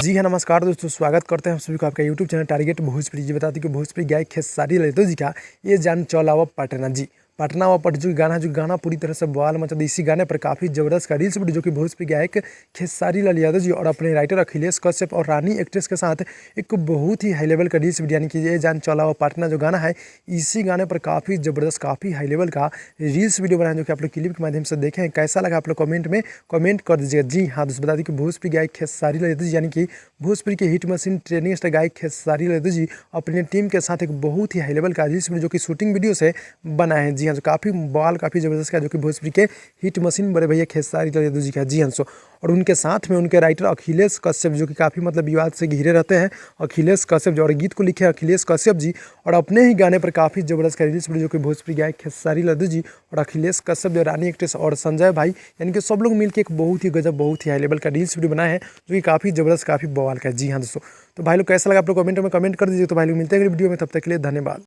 जी हाँ, नमस्कार दोस्तों, स्वागत करते हैं हम सभी को आपका यूट्यूब चैनल टारगेट भोजपुरी। जी बता दें कि भोजपुरी गायक खेसारी लाल यादव जी का ये जान चौलावा पटना जी पटना व पट जो गाना पूरी तरह से बवाल मचा दिया। इसी गाने पर काफ़ी जबरदस्त का रील्स वीडियो जो कि भोजपुरी गायक खेसारी लाल यादव जी और अपने राइटर अखिलेश कश्यप और रानी एक्ट्रेस के साथ एक बहुत ही हाई लेवल का रील्स वीडियो यानी कि ये जान चौलावा पटना जो गाना है, इसी गाने पर काफ़ी ज़बरदस्त काफ़ी हाई लेवल का रील्स वीडियो बनाया जो कि आप लोग क्लिप के माध्यम से देखें। कैसा लगा आप लोग कमेंट में कमेंट कर दीजिएगा। जी हाँ दोस्तों, बता दें कि भोजपुरी गायक खेसारी लाल यादव जी यानी कि भोजपुरी के हिट मशीन ट्रेनिंग स्टार गायक खेसारी लाल यादव जी अपने टीम के साथ एक बहुत ही हाई लेवल का रील्स वीडियो जो कि शूटिंग वीडियो से बनाए हैं। जी हाँ, तो काफ़ी बवाल काफ़ी ज़बरदस्त का जो कि भोजपुरी के हिट मशीन बड़े भैया खेसारी लाल यादव जी का। जी हाँ, और उनके साथ में उनके राइटर अखिलेश कश्यप जो कि काफ़ी मतलब विवाद से घिरे रहते हैं। अखिलेश कश्यप जो और गीत को लिखे अखिलेश कश्यप जी और अपने ही गाने पर काफ़ी ज़बरदस्त का रील्स वीडियो जो कि भोजपुरी गायक खेसारी लाल यादव जी और अखिलेश कश्यप जो रानी एक्ट्रेस और संजय भाई यानी कि सब लोग मिलकर एक बहुत ही गजब बहुत ही हाई लेवल का रील्स वीडियो बनाए हैं जो कि काफ़ी ज़बरदस्त काफ़ी बवाल का है। जी हाँ दोस्तों, तो भाई लोग कैसा लगा आप लोग कमेंट में कमेंट कर दीजिए। तो भाई लोग मिलते हैं अगली वीडियो में, तब तक के लिए धन्यवाद।